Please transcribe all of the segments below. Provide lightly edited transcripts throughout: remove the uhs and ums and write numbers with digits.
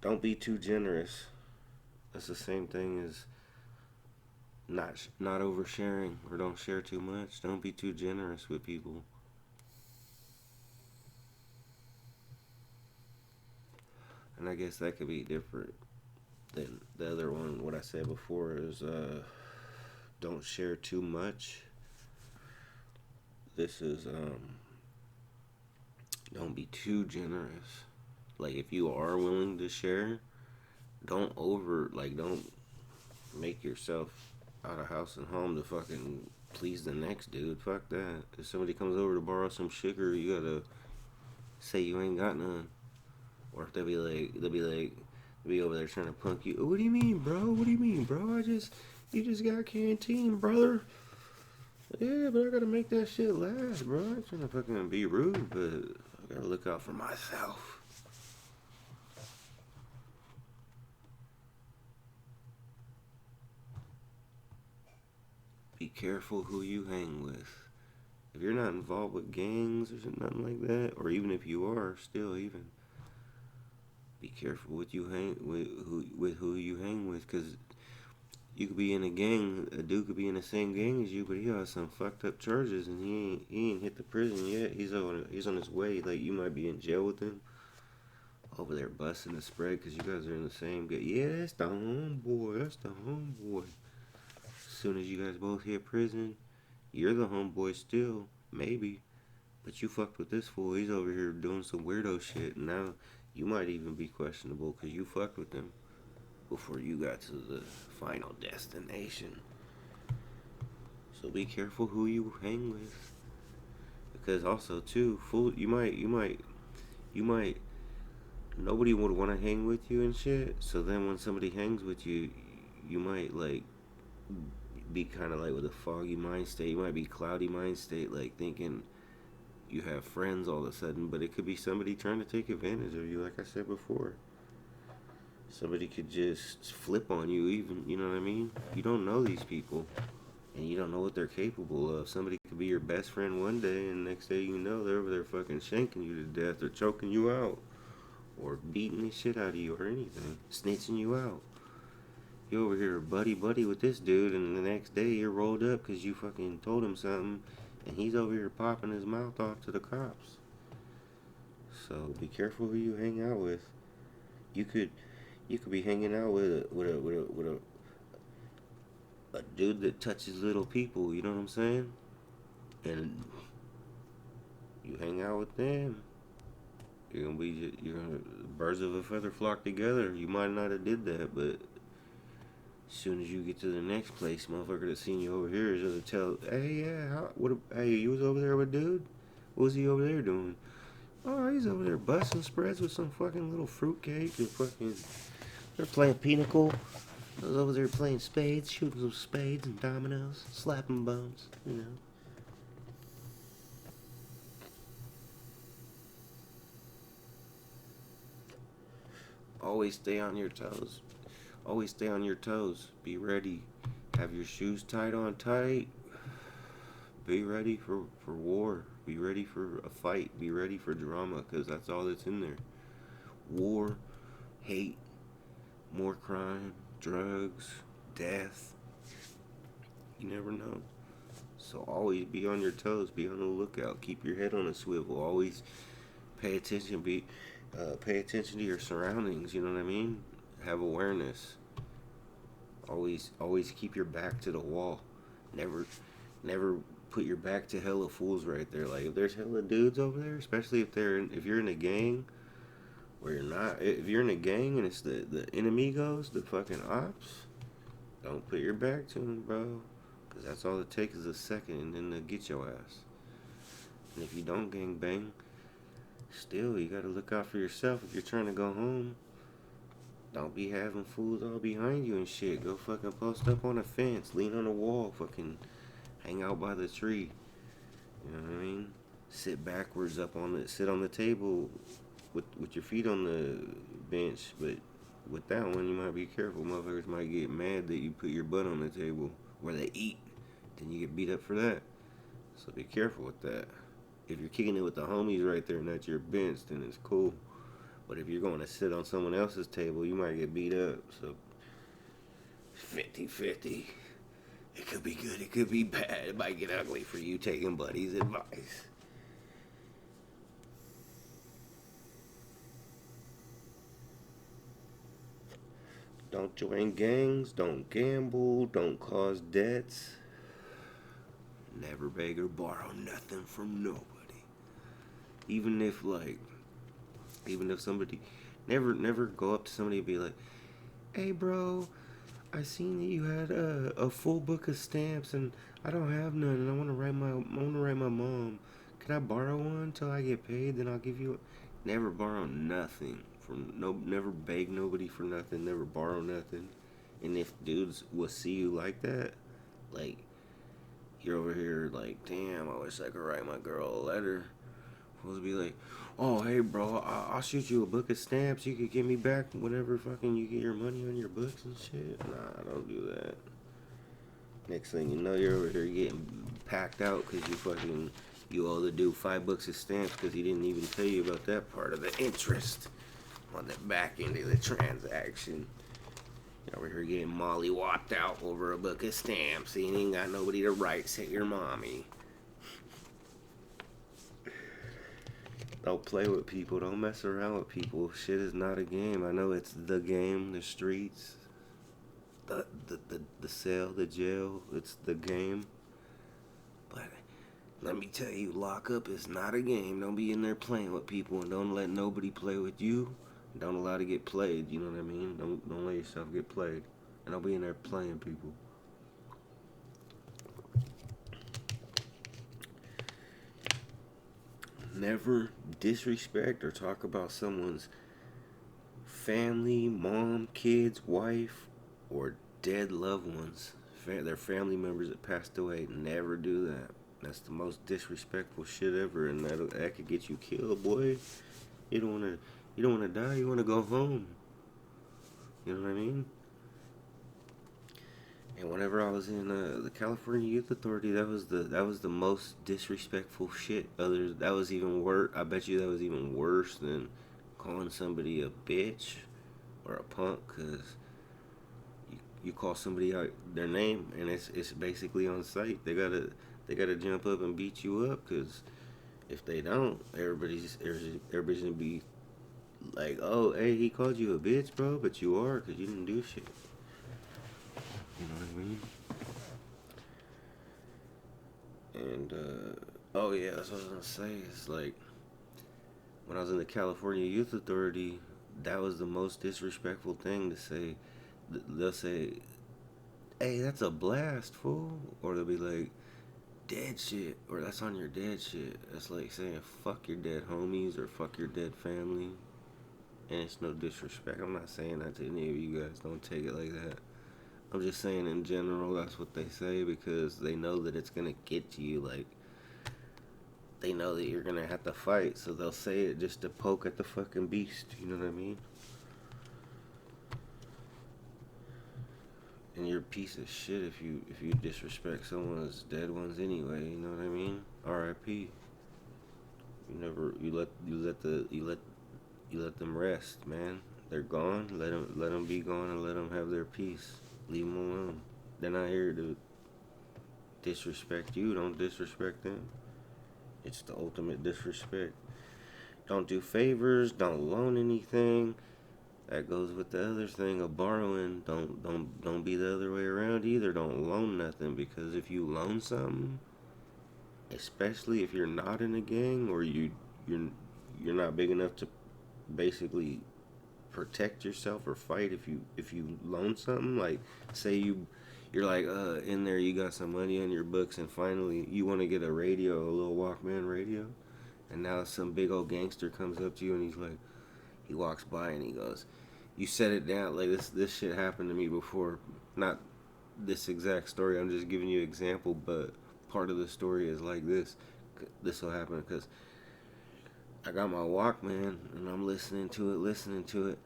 Don't be too generous. That's the same thing as not oversharing or don't share too much. Don't be too generous with people. And I guess that could be different than the other one. What I said before is don't share too much. This is don't be too generous. Like if you are willing to share, don't make yourself out of house and home to fucking please the next dude. Fuck that. If somebody comes over to borrow some sugar, you gotta say you ain't got none. Or if they'll be over there trying to punk you. What do you mean, bro? What do you mean, bro? You just got canteen, brother. Yeah, but I gotta make that shit last, bro. I ain't trying to fucking be rude, but I gotta look out for myself. Be careful who you hang with. If you're not involved with gangs or nothing like that, or even if you are, still even be careful with you hang with who you hang with, because you could be in a gang. A dude could be in the same gang as you, but he has some fucked up charges, and he ain't hit the prison yet. He's on his way. Like you might be in jail with him over there busting the spread because you guys are in the same gang. Yeah, that's the homeboy. That's the homeboy. As soon as you guys both hit prison, you're the homeboy still, maybe. But you fucked with this fool. He's over here doing some weirdo shit. And now you might even be questionable because you fucked with him before you got to the final destination. So be careful who you hang with. Because also too, fool, you might. Nobody would want to hang with you and shit. So then when somebody hangs with you, you might like be kind of like with a foggy mind state. You might be cloudy mind state, like thinking you have friends all of a sudden, but it could be somebody trying to take advantage of you, like I said before. Somebody could just flip on you, even, you know what I mean? You don't know these people, and you don't know what they're capable of. Somebody could be your best friend one day, and next day you know they're over there fucking shanking you to death or choking you out or beating the shit out of you or anything, snitching you out. You over here buddy buddy with this dude, and the next day you're rolled up because you fucking told him something, and he's over here popping his mouth off to the cops. So be careful who you hang out with. You could you could be hanging out with a dude that touches little people. You know what I'm saying? And you hang out with them. You're gonna birds of a feather flock together. You might not have did that, but as soon as you get to the next place, motherfucker that seen you over here is gonna tell, hey, yeah, hey, you was over there with dude? What was he over there doing? Oh, he's over there busting spreads with some fucking little fruitcake and fucking. They're playing pinochle. I was over there playing spades, shooting some spades and dominoes, slapping bones, you know. Always stay on your toes. Always stay on your toes. Be ready. Have your shoes tied on tight. Be ready for war. Be ready for a fight. Be ready for drama because that's all that's in there. War, hate, more crime, drugs, death. You never know. So always be on your toes. Be on the lookout. Keep your head on a swivel. Always pay attention. Pay attention to your surroundings. You know what I mean? Have awareness. Always keep your back to the wall. Never, never put your back to hella fools right there. Like if there's hella dudes over there, especially if you're in a gang where you're not. If you're in a gang and it's the enemigos, the fucking ops, don't put your back to them, bro. Cause that's all it takes is a second, and then they'll get your ass. And if you don't gang bang, still you gotta look out for yourself. If you're trying to go home, don't be having fools all behind you and shit. Go fucking post up on a fence, lean on a wall, fucking hang out by the tree. You know what I mean? Sit on the table with your feet on the bench, but with that one you might be careful. Motherfuckers might get mad that you put your butt on the table where they eat. Then you get beat up for that. So be careful with that. If you're kicking it with the homies right there and that's your bench, then it's cool. But if you're going to sit on someone else's table, you might get beat up. So 50-50. It could be good, it could be bad. It might get ugly for you taking buddy's advice. Don't join gangs, don't gamble, don't cause debts. Never beg or borrow nothing from nobody. Even if somebody, never go up to somebody and be like, hey bro, I seen that you had a full book of stamps and I don't have none and I want to write my mom. Can I borrow one till I get paid? Then I'll give you. Never borrow nothing from no. Never beg nobody for nothing. Never borrow nothing. And if dudes will see you like that, like you're over here like, damn, I wish I could write my girl a letter. Supposed to be like, oh hey bro, I'll shoot you a book of stamps. You could give me back whenever fucking you get your money on your books and shit. Nah, don't do that. Next thing you know, you're over here getting packed out because you owe the dude $5 of stamps because he didn't even tell you about that part of the interest on the back end of the transaction. You're over here getting mollywopped out over a book of stamps. He ain't got nobody to write except your mommy. Don't play with people. Don't mess around with people. Shit is not a game. I know it's the game, the streets, the cell, the jail. It's the game. But let me tell you, lockup is not a game. Don't be in there playing with people and don't let nobody play with you. Don't allow to get played. You know what I mean? Don't let yourself get played. And don't be in there playing people. Never disrespect or talk about someone's family, mom, kids, wife, or dead loved ones. Their family members that passed away. Never do that. That's the most disrespectful shit ever, and that could get you killed, boy. You don't wanna die. You wanna go home. You know what I mean? And whenever I was in the California Youth Authority, that was the most disrespectful shit. That was even worse. I bet you that was even worse than calling somebody a bitch or a punk, cause you call somebody out their name and it's basically on sight. They gotta jump up and beat you up, cause if they don't, everybody's gonna be like, oh hey, he called you a bitch, bro, but you are, cause you didn't do shit. You know what I mean? And oh yeah, that's what I was gonna say. It's like when I was in the California Youth Authority, that was the most disrespectful thing to say. They'll say, "Hey, that's a blast, fool," or they'll be like, "Dead shit," or "That's on your dead shit." That's like saying "fuck your dead homies" or "fuck your dead family," and it's no disrespect. I'm not saying that to any of you guys. Don't take it like that. I'm just saying in general, that's what they say because they know that it's gonna get to you. Like, they know that you're gonna have to fight, so they'll say it just to poke at the fucking beast. You know what I mean? And you're a piece of shit if you disrespect someone's dead ones anyway. You know what I mean? R.I.P. You let them rest, man. They're gone. Let them be gone and let them have their peace. Leave them alone. They're not here to disrespect you. Don't disrespect them. It's the ultimate disrespect. Don't do favors. Don't loan anything. That goes with the other thing of borrowing. Don't be the other way around either. Don't loan nothing, because if you loan something, especially if you're not in a gang or you're not big enough to basically protect yourself or fight, if you loan something, like say you're like in there, you got some money on your books and finally you want to get a radio, a little Walkman radio, and now some big old gangster comes up to you and he walks by and he goes, you set it down. Like this shit happened to me before. Not this exact story, I'm just giving you an example, but part of the story is like this will happen because I got my Walkman and I'm listening to it,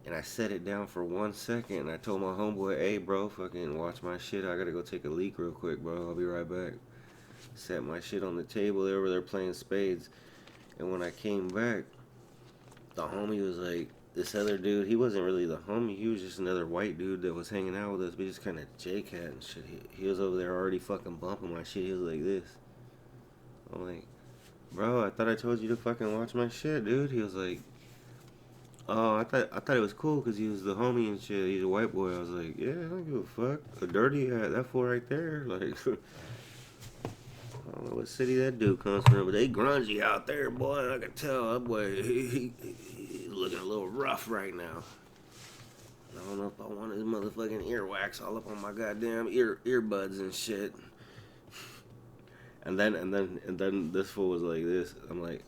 and I set it down for 1 second, and I told my homeboy, hey bro, fucking watch my shit, I gotta go take a leak real quick, bro, I'll be right back. Set my shit on the table, they were there playing spades, and when I came back, the homie was like, this other dude, he wasn't really the homie. He was just another white dude that was hanging out with us. We just kind of J-cat and shit. He was over there already fucking bumping my shit. He was like this. I'm like, bro, I thought I told you to fucking watch my shit, dude. He was like, oh, I thought it was cool because he was the homie and shit. He's a white boy. I was like, yeah, I don't give a fuck. A dirty that fool right there. Like, I don't know what city that dude comes from, but they grungy out there, boy. I can tell that boy, he's looking a little rough right now. I don't know if I want his motherfucking earwax all up on my goddamn earbuds and shit. And then this fool was like this. I'm like,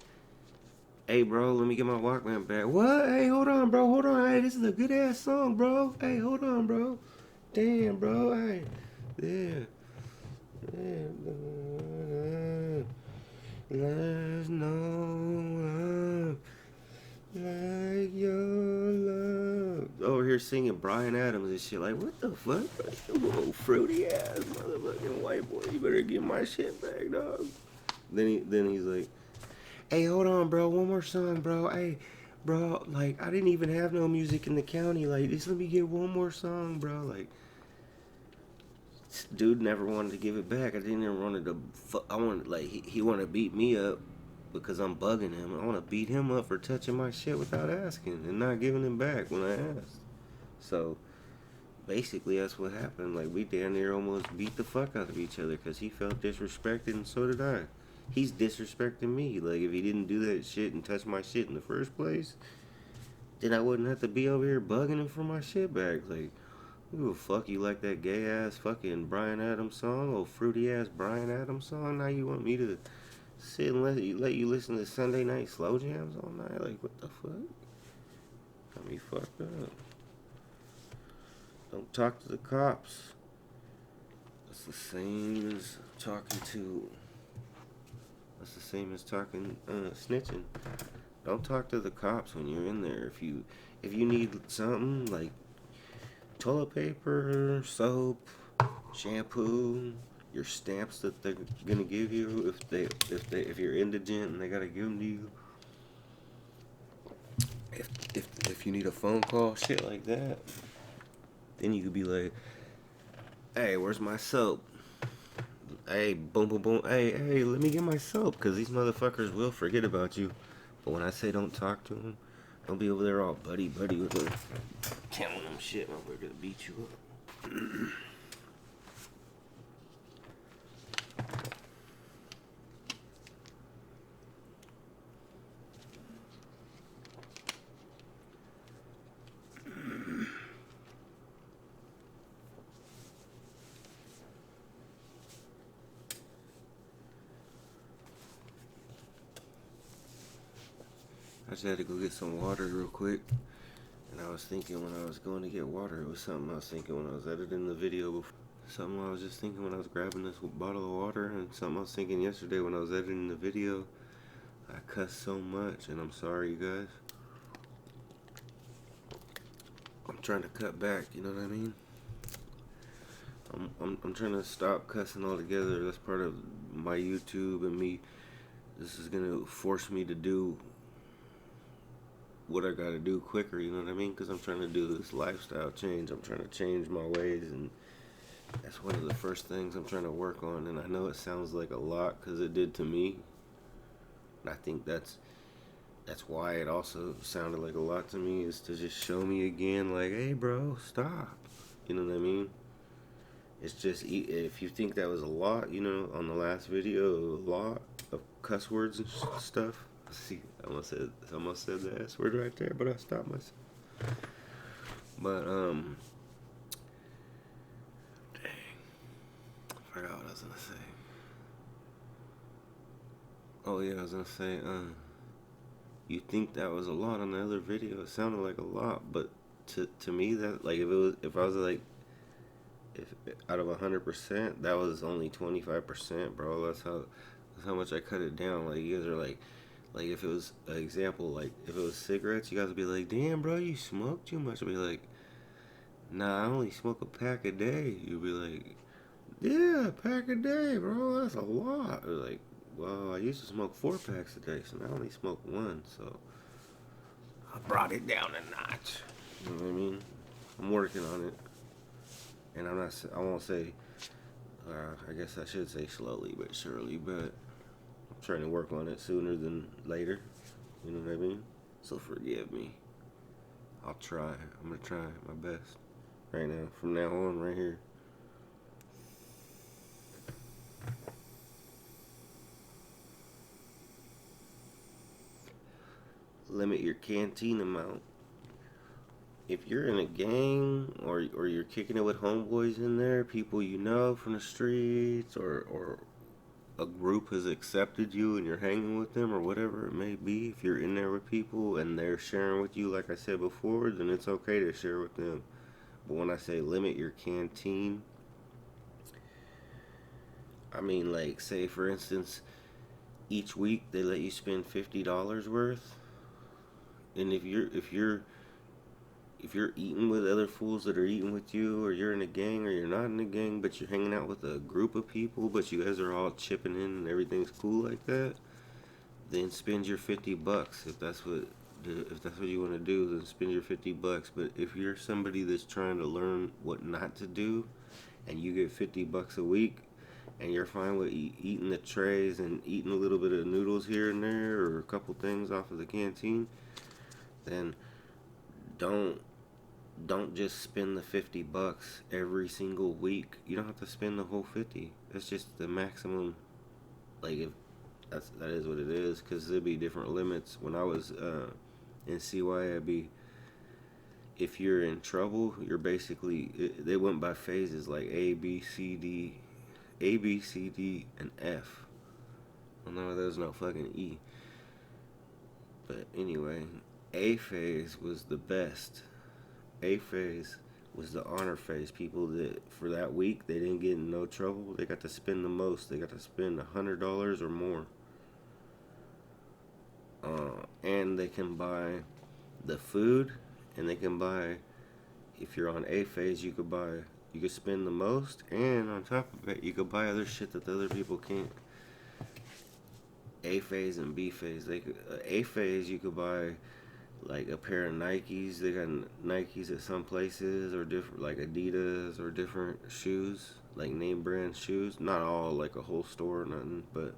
hey, bro, let me get my Walkman back. What? Hey, hold on, bro. Hold on. Hey, this is a good ass song, bro. Hey, hold on, bro. Damn, bro. Hey, yeah. There's no love like your love. Over here singing Bryan Adams and shit. Like, what the fuck? You little fruity ass motherfucking white boy. You better get my shit back, dog. Then he's like, hey, hold on, bro. One more song, bro. Hey, bro. Like, I didn't even have no music in the county. Like, just let me get one more song, bro. Like, dude never wanted to give it back. I didn't even want to. I wanted like he wanted to beat me up because I'm bugging him. I want to beat him up for touching my shit without asking and not giving him back when I asked. So basically, that's what happened. Like we damn near almost beat the fuck out of each other because he felt disrespected and so did I. He's disrespecting me. Like if he didn't do that shit and touch my shit in the first place, then I wouldn't have to be over here bugging him for my shit back. Like. Who the fuck you like that gay ass fucking Bryan Adams song? Oh, fruity ass Bryan Adams song? Now you want me to sit and let you listen to Sunday night slow jams all night? Like, what the fuck? Got me fucked up. Don't talk to the cops. That's the same as talking to. That's the same as talking, snitching. Don't talk to the cops when you're in there. If you need something like toilet paper, soap, shampoo, your stamps that they're gonna give you if you're indigent and they gotta give them to you. If you need a phone call, shit like that, then you could be like, hey, where's my soap? Hey, boom, boom, boom. Hey, let me get my soap, because these motherfuckers will forget about you. But when I say don't talk to them, don't be over there all buddy with them. Telling them shit, motherfucker, gonna beat you up. I just had to go get some water real quick. And I was thinking when I was going to get water, it was something I was thinking when I was editing the video before. Something I was just thinking when I was grabbing this bottle of water, and something I was thinking yesterday when I was editing the video. I cuss so much, and I'm sorry, you guys. I'm trying to cut back, you know what I mean? I'm trying to stop cussing altogether. That's part of my YouTube and me. This is gonna force me to do what I gotta do quicker, you know what I mean? Because I'm trying to do this lifestyle change. I'm trying to change my ways, and that's one of the first things I'm trying to work on. And I know it sounds like a lot because it did to me. And I think that's why it also sounded like a lot to me, is to just show me again, like, hey, bro, stop. You know what I mean? It's just, if you think that was a lot, you know, on the last video, a lot of cuss words and stuff. See, I almost said the S word right there, but I stopped myself. But, dang. I forgot what I was gonna say. Oh, yeah, I was gonna say, you think that was a lot on the other video. It sounded like a lot, but to me, that, like, if I was like, if out of 100%, that was only 25%, bro. That's how much I cut it down. Like, you guys are like if it was an example, like if it was cigarettes, you guys would be like, damn, bro, you smoke too much. I'd be like, nah, I only smoke a pack a day. You'd be like, yeah, a pack a day, bro, that's a lot. Or like, well, I used to smoke 4 packs a day, so now I only smoke 1. So I brought it down a notch. You know what I mean? I'm working on it, and I'm not. I won't say. I guess I should say slowly but surely, but I'm trying to work on it sooner than later. You know what I mean? So forgive me. I'll try. I'm gonna try my best right now. From now on, right here. Limit your canteen amount. If you're in a gang or you're kicking it with homeboys in there, people you know from the streets, or a group has accepted you and you're hanging with them or whatever it may be, if you're in there with people and they're sharing with you, like I said before, then it's okay to share with them. But when I say limit your canteen, I mean, like, say for instance, each week they let you spend $50 worth, and if you're eating with other fools that are eating with you, or you're in a gang or you're not in a gang, but you're hanging out with a group of people, but you guys are all chipping in and everything's cool like that, then spend your $50 if that's what you want to do. Then spend your $50. But if you're somebody that's trying to learn what not to do, and you get $50 a week, and you're fine with eating the trays and eating a little bit of noodles here and there or a couple things off of the canteen, then don't don't just spend the $50 every single week. You don't have to spend the whole 50. That's just the maximum. Like, if that is what it is, because there'd be different limits. When I was in CY, I'd be, if you're in trouble, you're basically, they went by phases like A, B, C, D, A, B, C, D, and F. Well, no, there's no fucking E. But anyway, A phase was the best. A phase was the honor phase. People that for that week they didn't get in no trouble. They got to spend the most. They got to spend $100 or more. And they can buy the food, and they can buy. If you're on A phase, you could spend the most, and on top of it, you could buy other shit that the other people can't. A phase and B phase. A phase you could buy like a pair of Nikes. They got Nikes at some places, or different, like Adidas, or different shoes, like name brand shoes. Not all like a whole store or nothing, but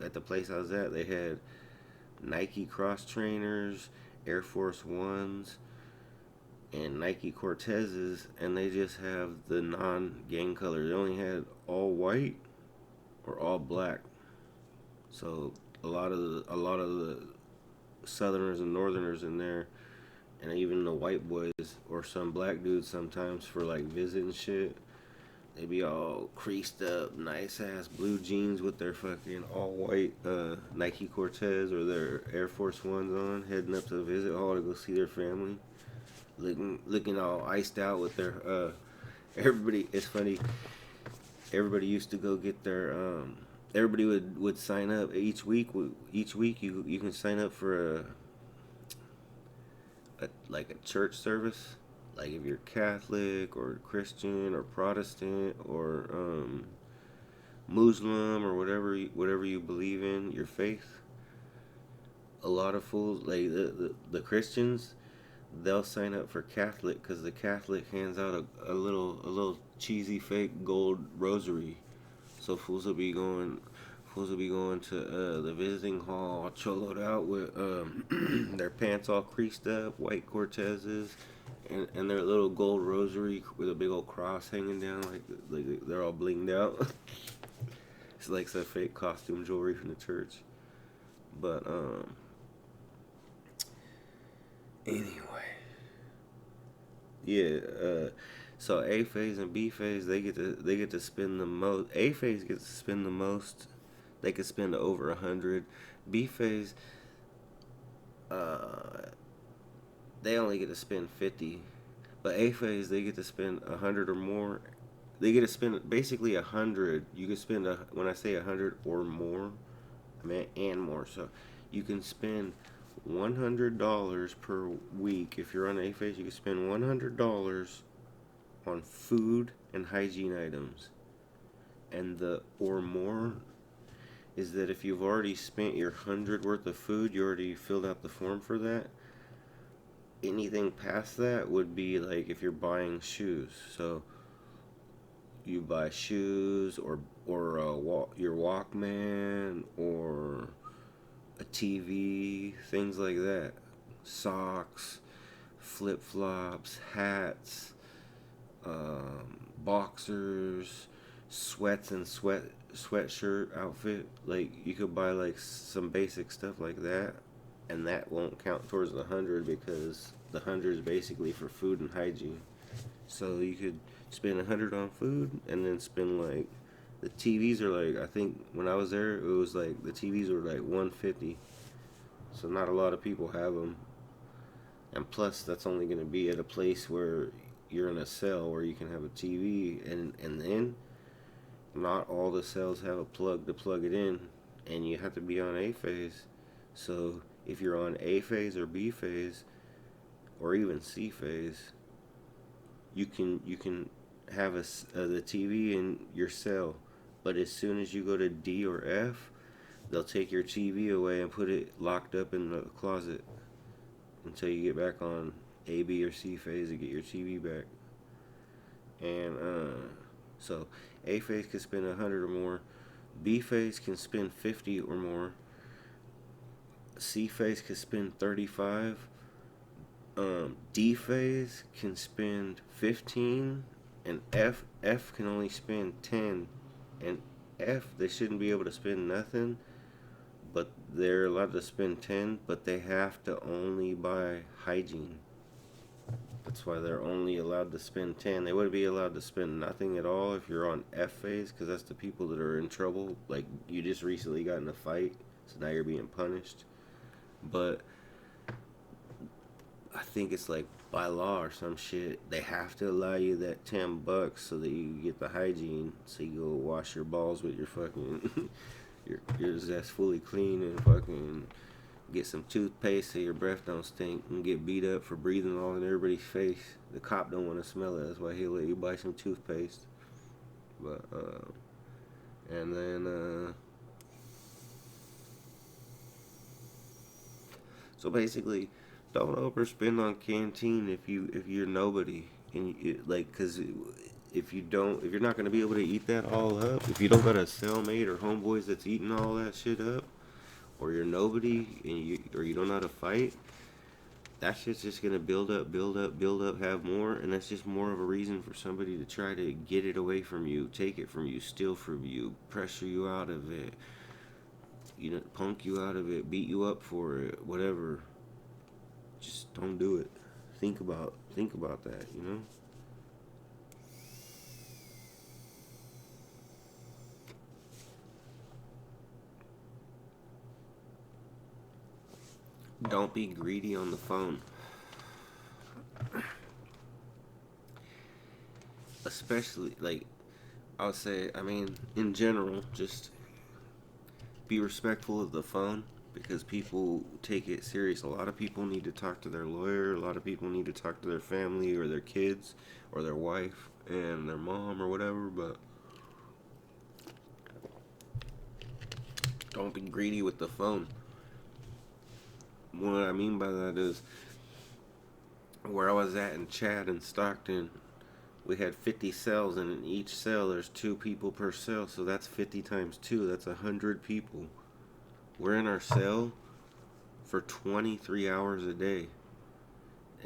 at the place I was at, they had Nike Cross Trainers, Air Force Ones, and Nike Cortezes, and they just have the non-gang color. They only had all white or all black. So a lot of the Southerners and Northerners in there, and even the white boys or some black dudes sometimes for like visiting shit. They be all creased up, nice ass blue jeans with their fucking all white Nike Cortez or their Air Force Ones on, heading up to the visit hall to go see their family. Looking all iced out with their everybody. It's funny. Everybody used to go get their everybody would sign up each week. Each week you can sign up for a like a church service. Like if you're Catholic or Christian or Protestant or Muslim or whatever you believe in, your faith. A lot of fools, like the Christians, they'll sign up for Catholic because the Catholic hands out a little cheesy fake gold rosary. So fools will be going to the visiting hall, choloed out with their pants all creased up, white Cortezes, and their little gold rosary with a big old cross hanging down, like they're all blinged out. It's like some fake costume jewelry from the church. But anyway, yeah. So A phase and B phase, they get to spend the most. A phase gets to spend the most. They could spend over 100. B phase, uh, they only get to spend 50. But A phase, they get to spend 100 or more. They get to spend basically 100. You can spend when I say 100 or more, I mean and more. So you can spend $100 per week. If you're on A phase, you can spend $100 on food and hygiene items. And the or more is that if you've already spent your 100 worth of food, you already filled out the form for that. anything past that would be like if you're buying shoes. So you buy shoes or your Walkman or a TV, things like that. Socks, flip flops, hats, boxers, sweats and sweatshirt outfit. Like you could buy like some basic stuff like that, and that won't count towards the 100 because the 100 is basically for food and hygiene. So you could spend 100 on food and then spend like the TVs are like I think when I was there it was like the TVs were like 150. So not a lot of people have them. And plus that's only going to be at a place where you're in a cell where you can have a TV and then not all the cells have a plug to plug it in and you have to be on A phase. So if you're on A phase or B phase or even C phase, you can have the TV in your cell, but as soon as you go to D or F, they'll take your TV away and put it locked up in the closet until you get back on A, B, or C phase to get your TV back. And so A phase can spend 100 or more, B phase can spend 50 or more, C phase can spend 35. D phase can spend 15, and F can only spend 10. And F they shouldn't be able to spend nothing, but they're allowed to spend 10, but they have to only buy hygiene. That's why they're only allowed to spend 10. They wouldn't be allowed to spend nothing at all if you're on F phase, because that's the people that are in trouble. Like you just recently got in a fight, so now you're being punished. But I think it's like by law or some shit. They have to allow you that $10 so that you get the hygiene. So you go wash your balls with your fucking your zest fully clean and fucking get some toothpaste so your breath don't stink and get beat up for breathing all in everybody's face. The cop don't want to smell it. That's why he'll let you buy some toothpaste. But and then so basically don't overspend on canteen if you're nobody and like because if you're not gonna be able to eat that all up, if you don't got a cellmate or homeboys that's eating all that shit up, or you're nobody and you don't know how to fight, that shit's just gonna build up, build up, build up, have more, and that's just more of a reason for somebody to try to get it away from you, take it from you, steal from you, pressure you out of it, punk you out of it, beat you up for it, whatever. Just don't do it. Think about that. Don't be greedy on the phone. Especially like I would say, I mean, in general, just be respectful of the phone because people take it serious. A lot of people need to talk to their lawyer. A lot of people need to talk to their family or their kids or their wife and their mom or whatever, but don't be greedy with the phone. What I mean by that is where I was at in Chad and Stockton, we had 50 cells, and in each cell there's 2 people per cell, so that's 50 times 2. That's 100 people. We're in our cell for 23 hours a day,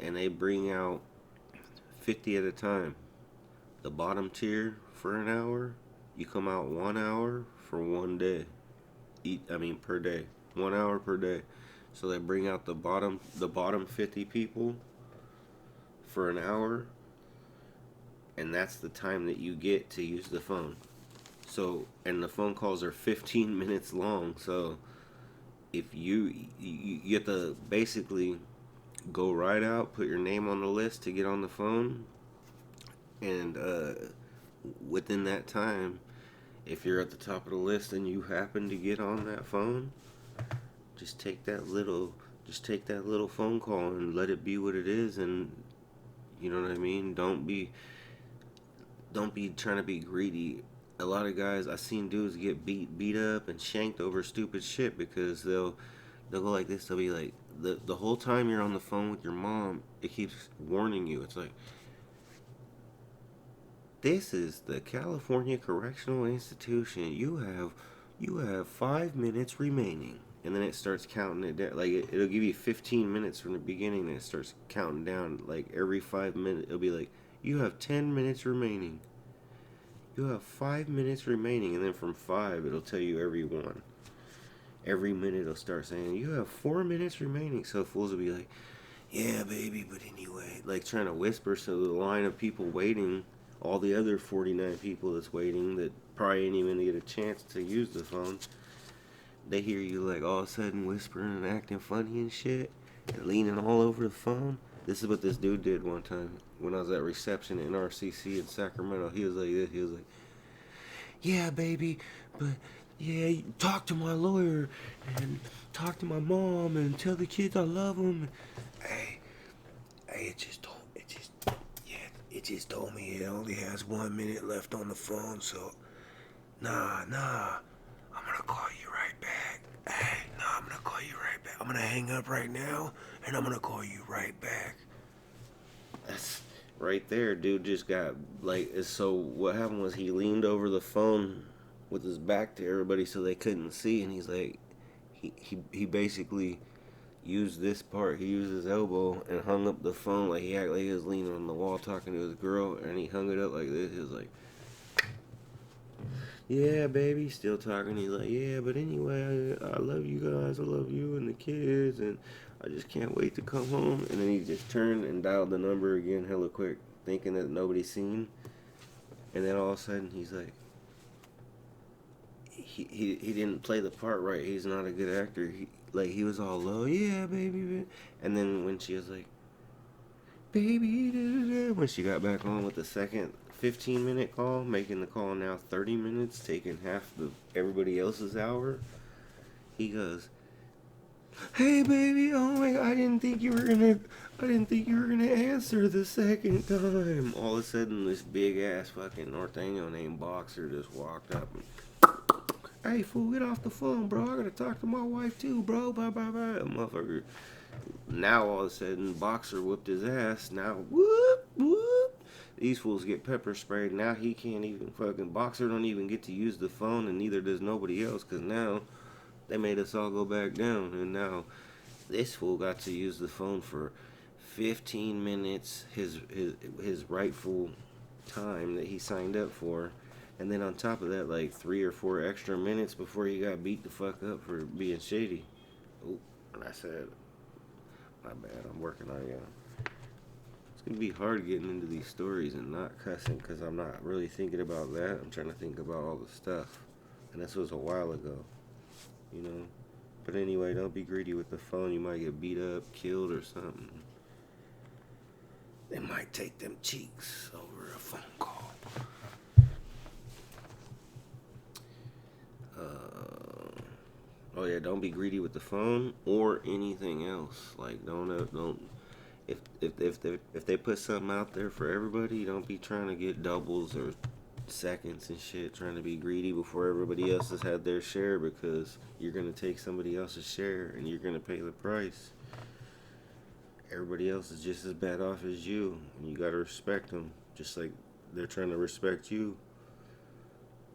and they bring out 50 at a time. The bottom tier for an hour, you come out 1 hour for one day. Per day, 1 hour per day. So they bring out the bottom 50 people for an hour, and that's the time that you get to use the phone. So, and the phone calls are 15 minutes long. So, if you have to basically go right out, put your name on the list to get on the phone, and within that time, if you're at the top of the list and you happen to get on that phone, just take that little phone call and let it be what it is, and you know what I mean. Don't be trying to be greedy. A lot of guys I seen dudes get beat up and shanked over stupid shit because they'll go like this. They'll be like the whole time you're on the phone with your mom, it keeps warning you. It's like, this is the California Correctional Institution. You have 5 minutes remaining, and then it starts counting it down. Like it'll give you 15 minutes from the beginning, and it starts counting down. Like every 5 minutes, it'll be like, you have 10 minutes remaining. You have 5 minutes remaining, and then from five, it'll tell you every one. Every minute, it'll start saying, you have 4 minutes remaining. So fools will be like, yeah, baby, but anyway, like trying to whisper so the line of people waiting, all the other 49 people that's waiting that probably ain't even gonna get a chance to use the phone, they hear you like all of a sudden whispering and acting funny and shit and leaning all over the phone. This is what this dude did one time when I was at reception in RCC in Sacramento. He was like this. He was like, yeah, baby, but yeah, talk to my lawyer and talk to my mom and tell the kids I love them. Hey, it just told me it only has 1 minute left on the phone, so nah, I'm gonna call you right back. Hey, nah, I'm gonna call you right back. I'm gonna hang up right now, and I'm gonna call you right back. That's right there, dude. Just got like, so what happened was he leaned over the phone with his back to everybody so they couldn't see, and he's like, he basically used this part. He used his elbow and hung up the phone like he acted like he was leaning on the wall talking to his girl, and he hung it up like this. He was like, yeah, baby, still talking. He's like, yeah, but anyway, I love you guys. I love you and the kids, and I just can't wait to come home. And then he just turned and dialed the number again hella quick, thinking that nobody's seen. And then all of a sudden, he's like, he didn't play the part right. He's not a good actor. He was all low, yeah, baby. And then when she was like, baby, when she got back on with the second 15-minute call, making the call now 30 minutes, taking half of everybody else's hour, he goes, hey, baby, oh my God, I didn't think you were gonna answer the second time. All of a sudden, this big ass fucking Norteño named Boxer just walked up and, hey, fool, get off the phone, bro. I gotta talk to my wife too, bro. Bye, bye, bye. Motherfucker. Now all of a sudden, Boxer whooped his ass. Now, whoop, whoop. These fools get pepper sprayed. Now he can't even fucking, Boxer don't even get to use the phone, and neither does nobody else, because now they made us all go back down. And now this fool got to use the phone for 15 minutes, his rightful time that he signed up for. And then on top of that, like 3 or 4 extra minutes before he got beat the fuck up for being shady. Oh, and I said, my bad, I'm working on you. It's going to be hard getting into these stories and not cussing because I'm not really thinking about that. I'm trying to think about all the stuff. And this was a while ago, you know. But anyway, don't be greedy with the phone. You might get beat up, killed, or something. They might take them cheeks over a phone call. Oh yeah, don't be greedy with the phone or anything else. Like don't if they put something out there for everybody, don't be trying to get doubles or seconds and shit, trying to be greedy before everybody else has had their share, because you're gonna take somebody else's share and you're gonna pay the price. Everybody else is just as bad off as you, and you gotta respect them, just like they're trying to respect you.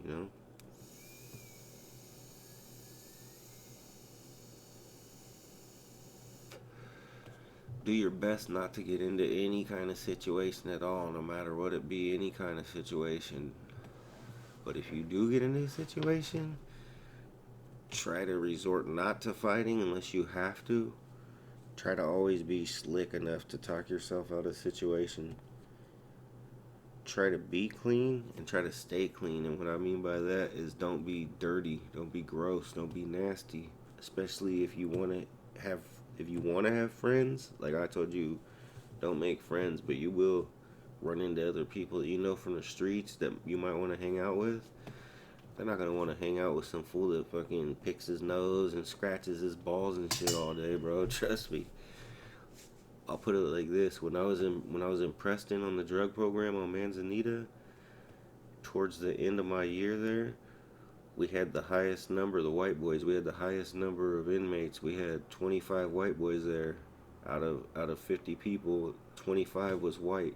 You know. Do your best not to get into any kind of situation at all, no matter what it be, any kind of situation. But if you do get into a situation, try to resort not to fighting unless you have to. Try to always be slick enough to talk yourself out of a situation. Try to be clean and try to stay clean. And what I mean by that is, don't be dirty, don't be gross, don't be nasty. Especially if you want to have friends. Like I told you, don't make friends, but you will run into other people that you know from the streets that you might want to hang out with. They're not gonna want to hang out with some fool that fucking picks his nose and scratches his balls and shit all day, bro. Trust me. I'll put it like this: when I was in Preston on the drug program on Manzanita, towards the end of my year there, we had the highest number, the white boys, we had the highest number of inmates. We had 25 white boys there. Out of 50 people, 25 was white.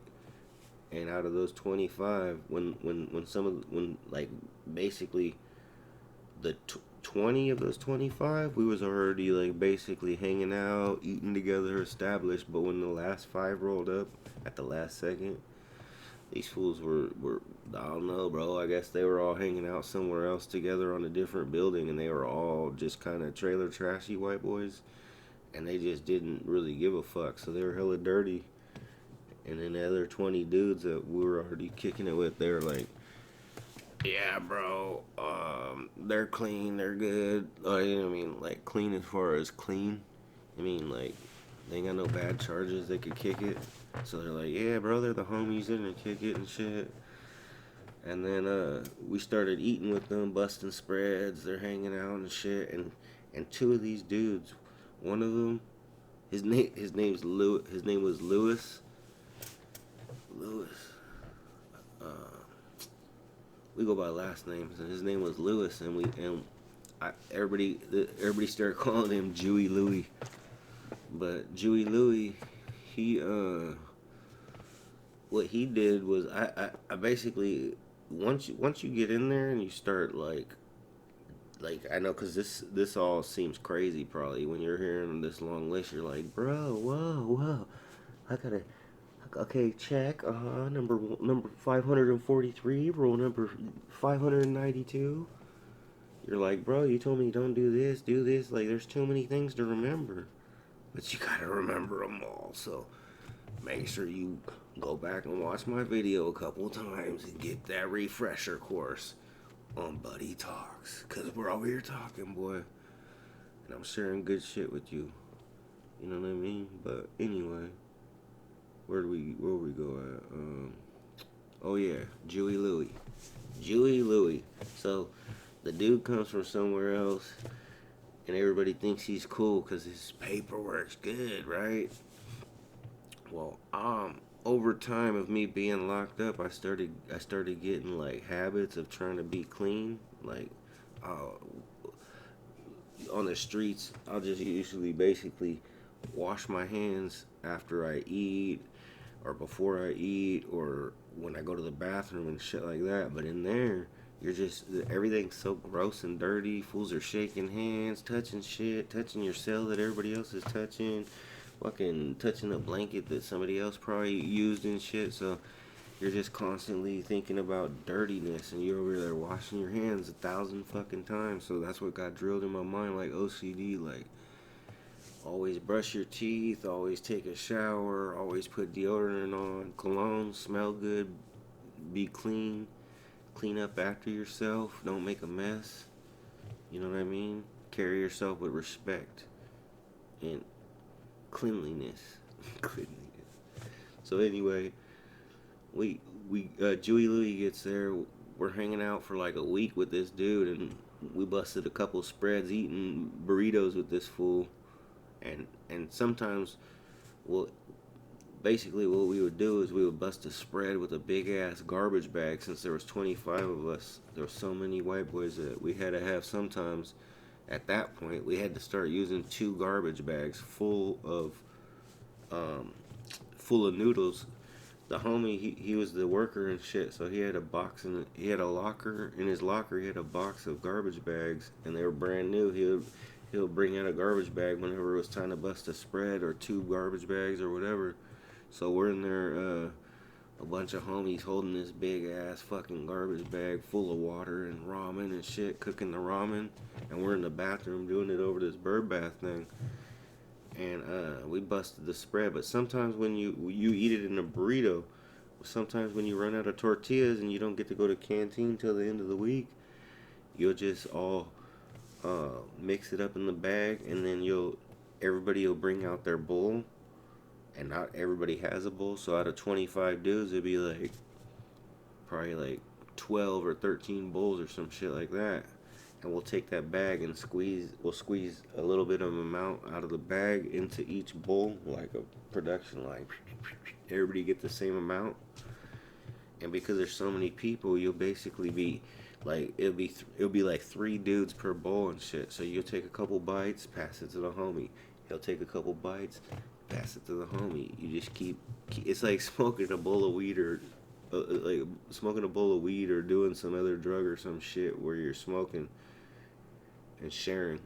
And out of those 25, when some of when like basically the 20 of those 25, we was already like basically hanging out, eating together, established. But when the last five rolled up at the last second, these fools were I don't know, bro. I guess they were all hanging out somewhere else together on a different building, and they were all just kind of trailer trashy white boys, and they just didn't really give a fuck. So they were hella dirty. And then the other 20 dudes that we were already kicking it with, they were like, yeah, bro, they're clean, they're good. I mean, like, clean as far as clean. I mean, like, they ain't got no bad charges, they could kick it. So they're like, yeah, bro, they're the homies in and kick it and shit. And then we started eating with them, busting spreads. They're hanging out and shit. And two of these dudes, one of them, his name's Lewis. His name was Lewis. Lewis. We go by last names, and his name was Lewis. Everybody started calling him Jewy Louie. But Jewy Louie, he what he did was I basically once you get in there and you start like I know because this all seems crazy probably when you're hearing this long list. You're like, bro, whoa, I gotta. Okay, check. Number 543. Rule number 592. You're like, bro, you told me don't do this, do this. Like, there's too many things to remember, but you gotta remember them all. So make sure you go back and watch my video a couple times and get that refresher course on Buddy Talks, cause we're over here talking, boy, and I'm sharing good shit with you. You know what I mean? But anyway. Where we go at? Oh yeah, Jewy Louie. Jewy Louie. So the dude comes from somewhere else, and everybody thinks he's cool because his paperwork's good, right? Well, over time of me being locked up, I started getting like habits of trying to be clean. Like, uh, on the streets, I'll just usually basically wash my hands after I eat or before I eat or when I go to the bathroom and shit like that. But in there, you're just everything's so gross and dirty. Fools are shaking hands, touching shit, touching your cell that everybody else is touching, fucking touching a blanket that somebody else probably used and shit. So you're just constantly thinking about dirtiness, and you're over there washing your hands 1,000 fucking times. So that's what got drilled in my mind, like OCD, like always brush your teeth, always take a shower, always put deodorant on, cologne, smell good, be clean, clean up after yourself, don't make a mess. You know what I mean? Carry yourself with respect and cleanliness. Cleanliness. So anyway, Jewy Louie gets there. We're hanging out for like a week with this dude, and we busted a couple spreads eating burritos with this fool. And sometimes, well, basically what we would do is we would bust a spread with a big ass garbage bag. Since there was 25 of us, there were so many white boys that we had to have sometimes. At that point, we had to start using two garbage bags um, full of noodles. The homie, he was the worker and shit, so he had a locker. In his locker, he had a box of garbage bags, and they were brand new. He'll bring out a garbage bag whenever it was time to bust a spread or two garbage bags or whatever. So we're in there, a bunch of homies holding this big ass fucking garbage bag full of water and ramen and shit, cooking the ramen, and we're in the bathroom doing it over this bird bath thing. And we busted the spread. But sometimes when you eat it in a burrito, sometimes when you run out of tortillas and you don't get to go to canteen till the end of the week, you'll just all mix it up in the bag, and then everybody will bring out their bowl, and not everybody has a bowl. So out of 25 dudes, it'd be like probably like 12 or 13 bowls or some shit like that. And we'll take that bag and we'll squeeze a little bit of amount out of the bag into each bowl, like a production line. Everybody get the same amount. And because there's so many people, you'll basically be Like it'll be like 3 dudes per bowl and shit. So you'll take a couple bites, pass it to the homie. He'll take a couple bites, pass it to the homie. You just keep it's like smoking a bowl of weed or like smoking a bowl of weed or doing some other drug or some shit where you're smoking and sharing.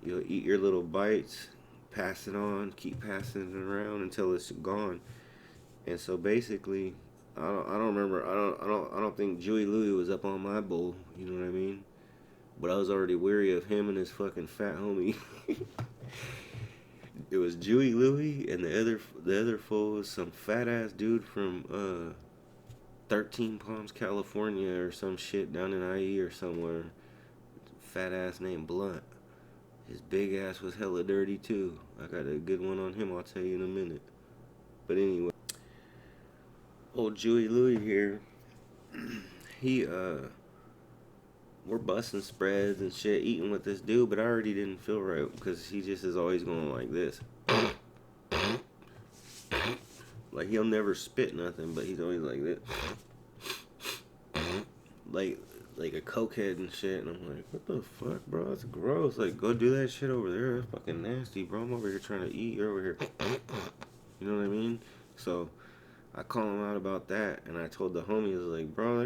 You'll eat your little bites, pass it on, keep passing it around until it's gone. And so basically, I don't remember. I don't think Joey Louie was up on my bowl. You know what I mean? But I was already weary of him and his fucking fat homie. It was Joey Louie and the other fool was some fat ass dude from 13 Palms, California or some shit down in IE or somewhere. Fat ass named Blunt. His big ass was hella dirty too. I got a good one on him. I'll tell you in a minute. But anyway, old Joey Louie here. He we're busting spreads and shit, eating with this dude, but I already didn't feel right because he just is always going like this. Like he'll never spit nothing, but he's always like this. Like a cokehead and shit, and I'm like, what the fuck, bro? That's gross. Like, go do that shit over there. That's fucking nasty, bro. I'm over here trying to eat. You're over here. You know what I mean? So I call him out about that, and I told the homies, like, bro,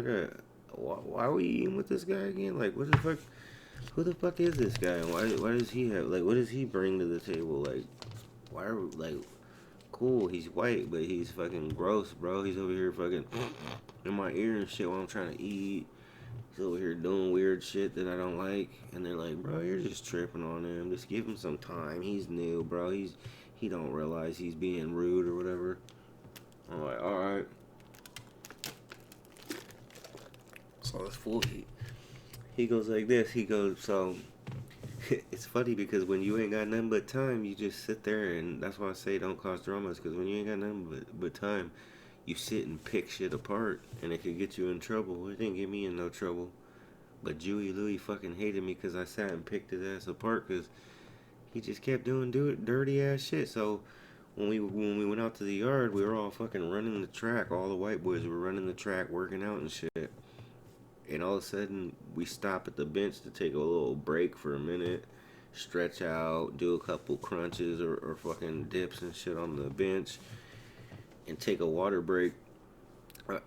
why are we eating with this guy again? Like, what the fuck? Who the fuck is this guy? And why does he have, like, what does he bring to the table? Like, why are we, like, cool, he's white, but he's fucking gross, bro. He's over here fucking in my ear and shit while I'm trying to eat. He's over here doing weird shit that I don't like. And they're like, bro, you're just tripping on him. Just give him some time. He's new, bro. He don't realize he's being rude or whatever. I'm like, alright. So this fool, he goes like this. He goes, so it's funny because when you ain't got nothing but time, you just sit there, and that's why I say don't cause dramas, because when you ain't got nothing but time, you sit and pick shit apart, and it could get you in trouble. It didn't get me in no trouble, but Joey Louie fucking hated me because I sat and picked his ass apart because he just kept doing dirty ass shit. So when we went out to the yard, we were all fucking running the track. All the white boys were running the track, working out and shit. And all of a sudden, we stop at the bench to take a little break for a minute, stretch out, do a couple crunches or fucking dips and shit on the bench, and take a water break.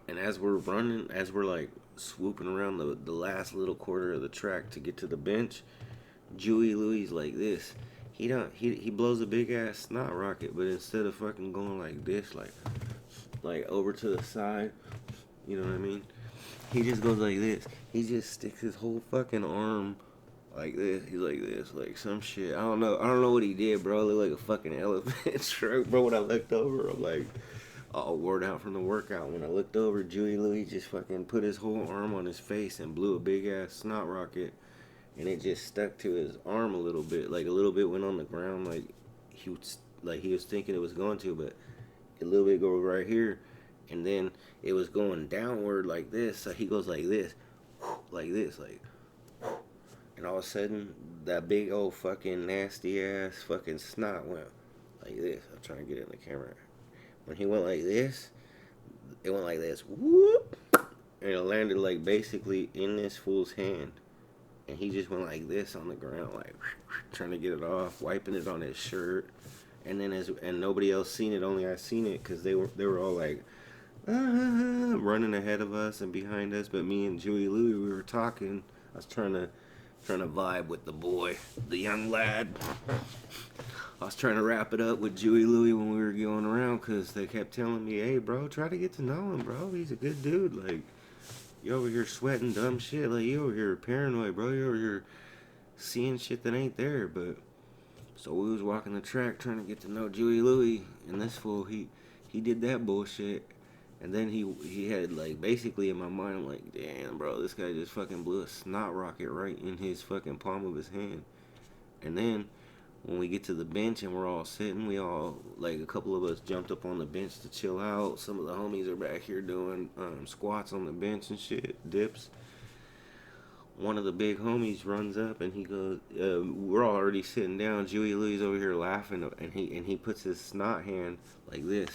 And as we're running, as we're like swooping around the last little quarter of the track to get to the bench, Joey Louie's like this. He blows a big ass snot rocket, but instead of fucking going like this, like over to the side, you know what I mean? He just goes like this. He just sticks his whole fucking arm like this. He's like this, like some shit. I don't know what he did, bro. It looked like a fucking elephant stroke, bro. When I looked over, I'm like all worn out from the workout. When I looked over, Joey Louie just fucking put his whole arm on his face and blew a big ass snot rocket, and it just stuck to his arm a little bit. Like a little bit went on the ground, like he was thinking it was going to, but a little bit go right here. And then it was going downward like this. So he goes like this, like this, like. And all of a sudden, that big old fucking nasty ass fucking snot went like this. I'm trying to get it in the camera. When he went like this, it went like this. Whoop. And it landed like basically in this fool's hand. And he just went like this on the ground, like trying to get it off, wiping it on his shirt. And then and nobody else seen it, only I seen it, because they were all like, running ahead of us and behind us. But me and Joey Louie, we were talking. I was trying to vibe with the boy, the young lad. I was trying to wrap it up with Joey Louie when we were going around, because they kept telling me, hey bro, try to get to know him, bro. He's a good dude. Like, you over here sweating dumb shit. Like, you over here paranoid, bro. You over here seeing shit that ain't there. But so we was walking the track trying to get to know Joey Louie, and this fool, he did that bullshit. And then he had, like, basically in my mind, I'm like, damn, bro, this guy just fucking blew a snot rocket right in his fucking palm of his hand. And then when we get to the bench and we're all sitting, we all, like, a couple of us jumped up on the bench to chill out. Some of the homies are back here doing squats on the bench and shit, dips. One of the big homies runs up and he goes, we're all already sitting down. Joey Louie's over here laughing, and he puts his snot hand like this.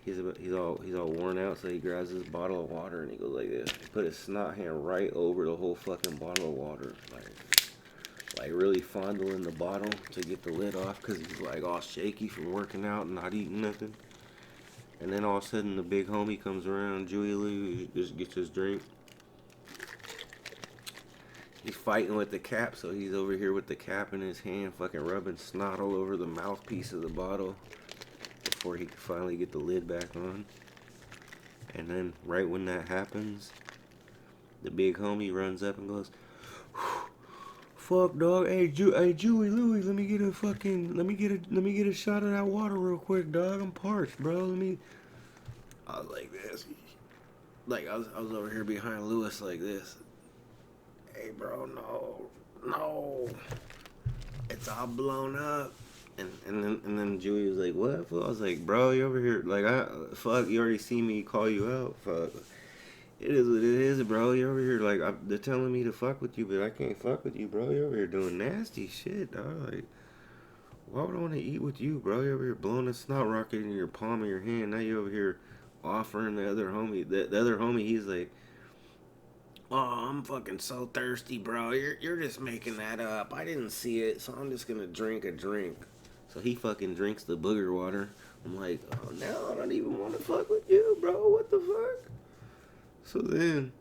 He's all worn out, so he grabs his bottle of water and he goes like this. He put his snot hand right over the whole fucking bottle of water, like really fondling the bottle to get the lid off, cause he's like all shaky from working out and not eating nothing. And then all of a sudden the big homie comes around, Julie Lee, just gets his drink. He's fighting with the cap, so he's over here with the cap in his hand, fucking rubbing snot all over the mouthpiece of the bottle before he can finally get the lid back on. And then right when that happens, the big homie runs up and goes, "Fuck, dog. Hey, Julie Louie, let me get a shot of that water real quick, dog. I'm parched, bro. I was like this, like I was over here behind Lewis like this. Hey, bro, no, it's all blown up. And then Julie was like, "What?" I was like, "Bro, you over here? Like, fuck, you already see me call you out. Fuck, it is what it is, bro. You're over here like they're telling me to fuck with you, but I can't fuck with you, bro. You're over here doing nasty shit, dog. Like, why would I want to eat with you, bro? You're over here blowing a snot rocket in your palm of your hand. Now you over here offering the other homie. The other homie, he's like, "Oh, I'm fucking so thirsty, bro. You're just making that up. I didn't see it, so I'm just gonna drink a drink." So he fucking drinks the booger water. I'm like, "Oh, now I don't even want to fuck with you, bro. What the fuck?" So then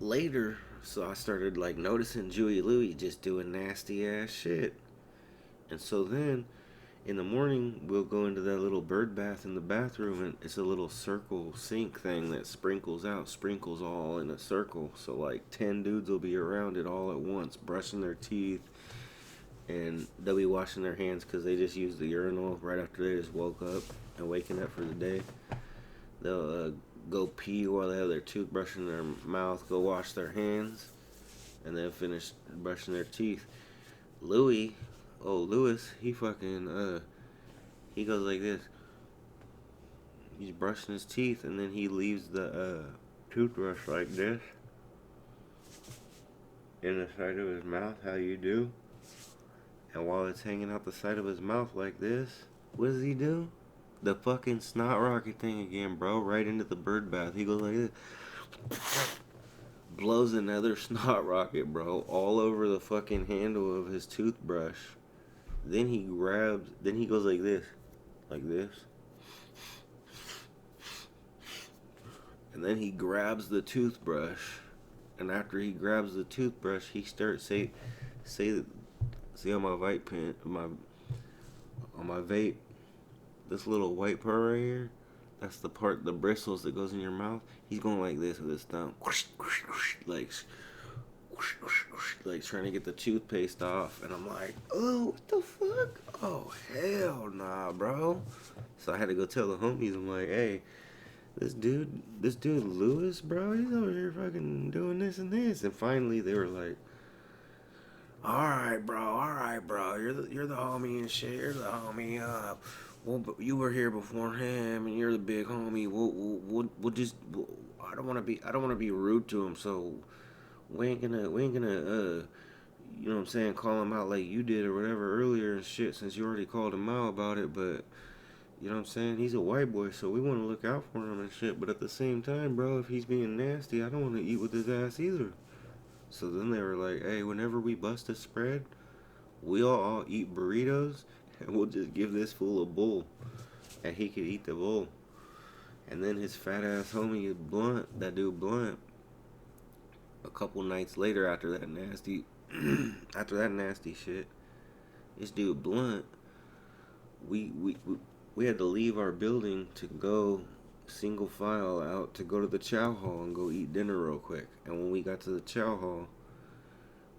later, so I started like noticing Julie Louie just doing nasty ass shit. And so then in the morning, we'll go into that little bird bath in the bathroom, and it's a little circle sink thing that sprinkles all in a circle. So like 10 dudes will be around it all at once, brushing their teeth, and they'll be washing their hands because they just used the urinal right after they just woke up and waking up for the day. They'll go pee while they have their toothbrush in their mouth, go wash their hands, and then finish brushing their teeth. Lewis, he fucking, he goes like this. He's brushing his teeth, and then he leaves the toothbrush like this in the side of his mouth, how you do. And while it's hanging out the side of his mouth like this, what does he do? The fucking snot rocket thing again, bro, right into the bird bath. He goes like this. Blows another snot rocket, bro, all over the fucking handle of his toothbrush. Then he goes like this. And then he grabs the toothbrush. And after he grabs the toothbrush, he starts see on my vape pen, on my vape, this little white part right here, that's the part, the bristles that goes in your mouth. He's going like this with his thumb, like trying to get the toothpaste off. And I'm like, "Oh, what the fuck? Oh, hell nah, bro." So I had to go tell the homies. I'm like, "Hey, this dude Lewis, bro, he's over here fucking doing this and this." And finally they were like, all right, bro. You're the homie and shit. You're the homie. Well, you were here before him, and you're the big homie. We'll just. I don't want to be rude to him. So we ain't gonna. You know what I'm saying? Call him out like you did or whatever earlier and shit. Since you already called him out about it, but you know what I'm saying? He's a white boy, so we want to look out for him and shit. But at the same time, bro, if he's being nasty, I don't want to eat with his ass either. So then they were like, "Hey, whenever we bust a spread, we'll all eat burritos, and we'll just give this fool a bowl, and he could eat the bowl." And then his fat ass homie that dude Blunt, a couple nights later after that nasty shit, this dude Blunt, we had to leave our building to go single file out to go to the chow hall and go eat dinner real quick. And when we got to the chow hall,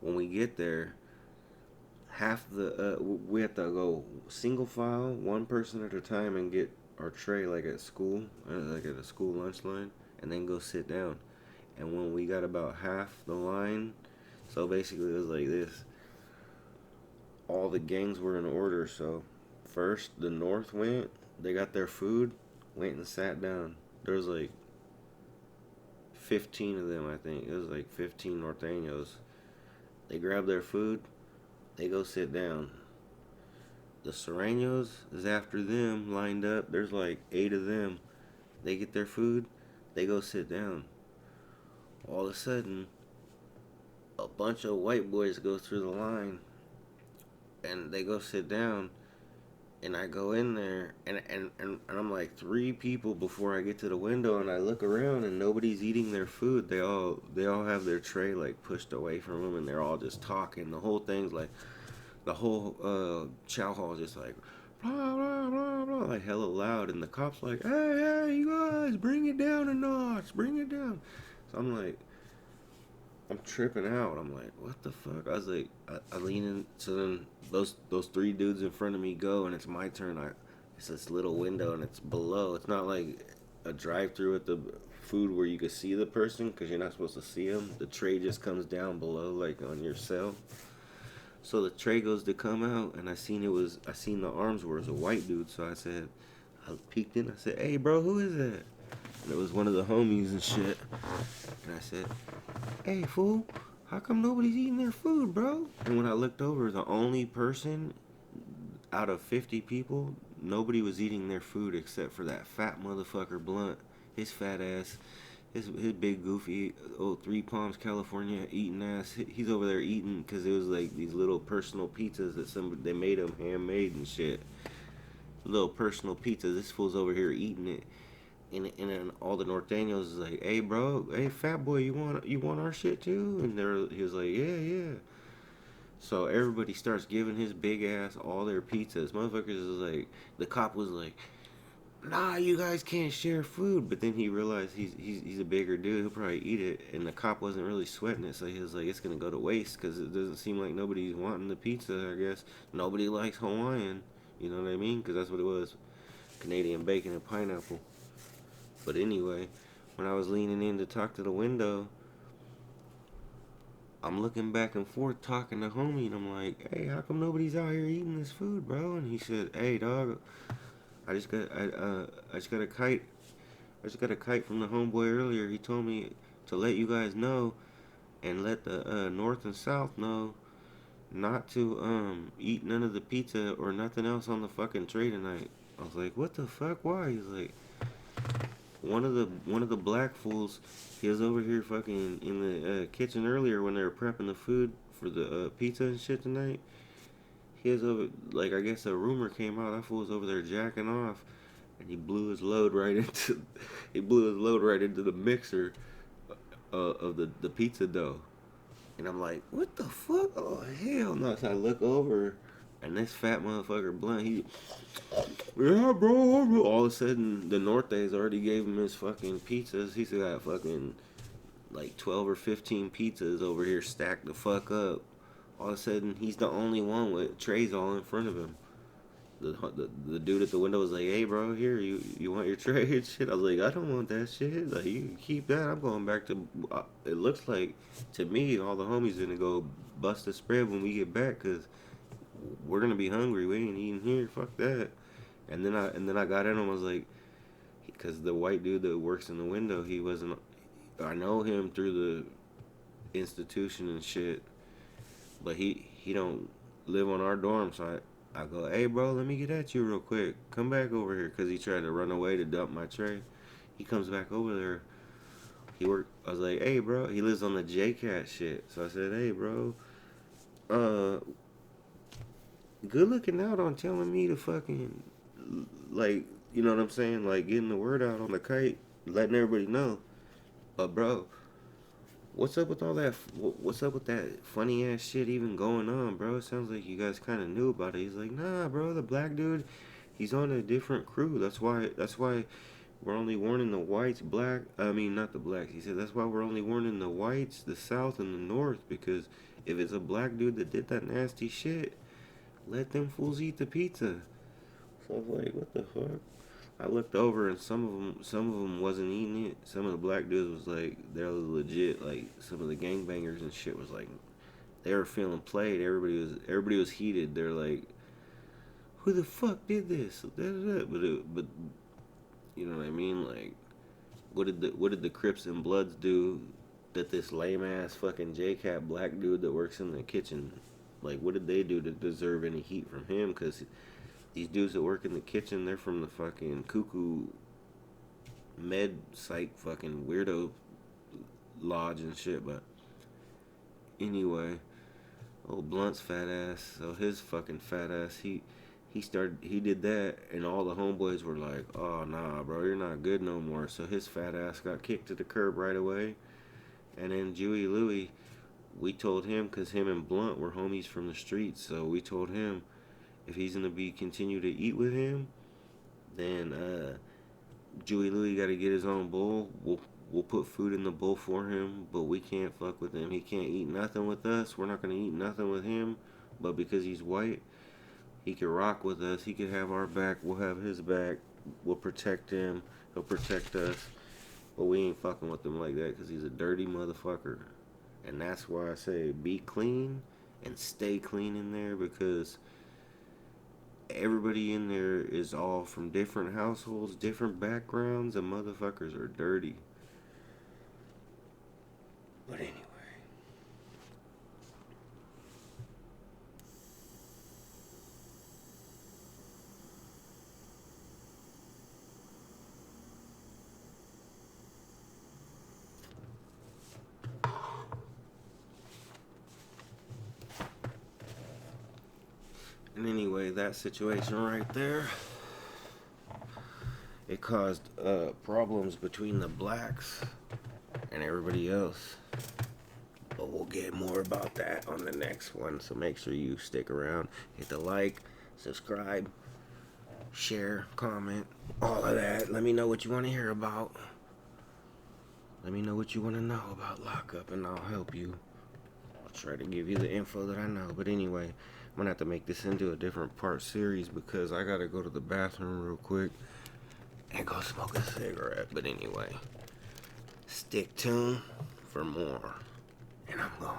when we get there, we have to go single file, one person at a time, and get our tray like at school, like at a school lunch line, and then go sit down. And when we got about half the line, so basically it was like this. All the gangs were in order, so first the North went, they got their food, went and sat down. There was like 15 of them, I think. It was like 15 Norteños. They grab their food, they go sit down. The Serranos is after them, lined up. There's like 8 of them. They get their food, they go sit down. All of a sudden, a bunch of white boys go through the line, and they go sit down. And I go in there, and I'm like 3 people before I get to the window, and I look around, and nobody's eating their food. They all have their tray like pushed away from them, and they're all just talking. The whole thing's like the whole chow hall is just like blah blah blah blah, like hella loud, and the cops like, hey, you guys, bring it down a notch, bring it down. So I'm like, I'm tripping out. I'm like, what the fuck? I was like, I lean in. So then those 3 dudes in front of me go, and it's my turn. It's this little window, and it's below. It's not like a drive-through with the food where you can see the person because you're not supposed to see them. The tray just comes down below, like on your cell. So the tray goes to come out, and I seen the arms were a white dude. So I peeked in. I said, hey, bro, who is that? And it was one of the homies and shit. And I said, hey, fool, how come nobody's eating their food, bro? And when I looked over, the only person out of 50 people, nobody was eating their food except for that fat motherfucker Blunt. His fat ass, his big goofy, 3 Palms, California, eating ass. He's over there eating because it was like these little personal pizzas that they made them handmade and shit. Little personal pizzas. This fool's over here eating it. And then all the norteños is like, hey bro, hey fat boy, you want our shit too? And he was like, yeah. So everybody starts giving his big ass all their pizzas. Motherfuckers is like, the cop was like, nah, you guys can't share food. But then he realized he's a bigger dude, he'll probably eat it. And the cop wasn't really sweating it, so he was like, it's gonna go to waste because it doesn't seem like nobody's wanting the pizza. I guess nobody likes Hawaiian. You know what I mean? Because that's what it was, Canadian bacon and pineapple. But anyway, when I was leaning in to talk to the window, I'm looking back and forth talking to homie, and I'm like, "Hey, how come nobody's out here eating this food, bro?" And he said, "Hey, dog, I just got a kite. I just got a kite from the homeboy earlier. He told me to let you guys know and let the north and south know not to eat none of the pizza or nothing else on the fucking tray tonight." I was like, "What the fuck? Why?" He's like, one of the black fools, he was over here fucking in the kitchen earlier when they were prepping the food for the pizza and shit tonight. He was over, like, I guess a rumor came out that fool was over there jacking off, and he blew his load right into the mixer of the pizza dough. And I'm like, what the fuck? Oh hell no! So I look over, and this fat motherfucker Blunt, yeah, bro. All of a sudden, the Nortes already gave him his fucking pizzas. He's got fucking like 12 or 15 pizzas over here stacked the fuck up. All of a sudden, he's the only one with trays all in front of him. The dude at the window was like, hey, bro, here, you want your tray and shit? I was like, I don't want that shit. Like, you can keep that. I'm going back to. It looks like, to me, all the homies gonna go bust a spread when we get back because we're gonna be hungry. We ain't eating here. Fuck that. And then I got in him. I was like, because the white dude that works in the window, he wasn't. I know him through the institution and shit, but he don't live on our dorm. So I go, hey bro, let me get at you real quick. Come back over here, cause he tried to run away to dump my tray. He comes back over there. I was like, hey bro, he lives on the JCat shit. So I said, hey bro, uh, good looking out on telling me to fucking, like, you know what I'm saying, like getting the word out on the kite, letting everybody know. But bro, what's up with all that? What's up with that funny ass shit even going on, bro? It sounds like you guys kind of knew about it. He's like, nah, bro, the black dude, he's on a different crew. That's why we're only warning the whites, black. I mean, not the blacks. He said that's why we're only warning the whites, the south, and the north, because if it's a black dude that did that nasty shit, let them fools eat the pizza. So I was like, what the fuck? I looked over and some of them wasn't eating it. Some of the black dudes was like, they're legit. Like some of the gangbangers and shit was like, they were feeling played. Everybody was heated. They're like, who the fuck did this? But you know what I mean? Like, what did the Crips and Bloods do that this lame ass fucking JCat black dude that works in the kitchen, like, what did they do to deserve any heat from him? Because These dudes that work in the kitchen, they're from the fucking cuckoo med psych fucking weirdo lodge and shit. But anyway, old Blunt's fat ass, so his fucking fat ass, he did that, and all the homeboys were like, "Oh nah, bro, you're not good no more." So his fat ass got kicked to the curb right away. And then Jewy Louie, we told him, because him and Blunt were homies from the streets, so we told him if he's gonna be continue to eat with him, then Jewy Louie got to get his own bowl. We'll put food in the bowl for him, but we can't fuck with him. He can't eat nothing with us. We're not gonna eat nothing with him. But because he's white, he can rock with us. He can have our back. We'll have his back. We'll protect him. He'll protect us. But we ain't fucking with him like that because he's a dirty motherfucker. And that's why I say be clean and stay clean in there, because everybody in there is all from different households, different backgrounds, and motherfuckers are dirty. But anyway. And anyway, that situation right there, it caused problems between the blacks and everybody else. But we'll get more about that on the next one. So make sure you stick around. Hit the like, subscribe, share, comment, all of that. Let me know what you want to hear about. Let me know what you want to know about lockup, and I'll help you. I'll try to give you the info that I know. But anyway, I'm going to have to make this into a different part series because I got to go to the bathroom real quick and go smoke a cigarette. But anyway, stick tuned for more. And I'm gone.